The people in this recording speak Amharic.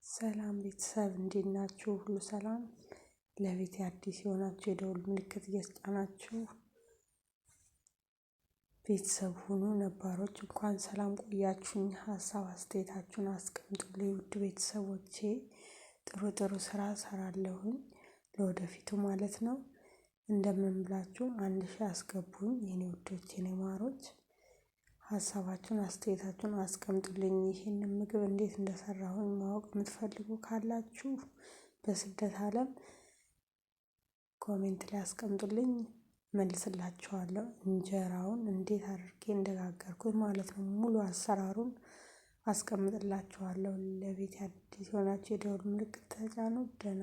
ሰላም ቤተሰብ እንዴት ናችሁ? ሁሉ ሰላም። ለቤቴ አዲስ የሆናችሁ የደውል ምልክት እየተጫናችሁ ቤተሰብ ሁኑ። ነባሮች እንኳን ሰላም ቆያችሁኝ። ሀሳብ አስተያየታችሁን አስቀምጡልኝ። ውድ ቤተሰቦቼ ጥሩ ስራ ሰራለሁኝ ለወደፊቱ ማለት ነው። እንደምን ብላችሁ 1000 አስገቡኝ የኔ ውዶች የኔ ማሮች። ሀሳባችሁን አስተያየታችሁን አስቀምጡልኝ። ይህንን ምግብ እንዴት እንደሰራሁኝ ማወቅ የምትፈልጉ ካላችሁ በስደት ዓለም ኮሜንት ላይ አስቀምጡልኝ፣ መልስላችኋለሁ። እንጀራውን እንዴት አድርጌ እንደጋገርኩት ማለት ነው ሙሉ አሰራሩን አስቀምጥላችኋለሁ። ለቤት አዲስ የሆናችሁ የደወል ምልክት ተጫኑ። ደህና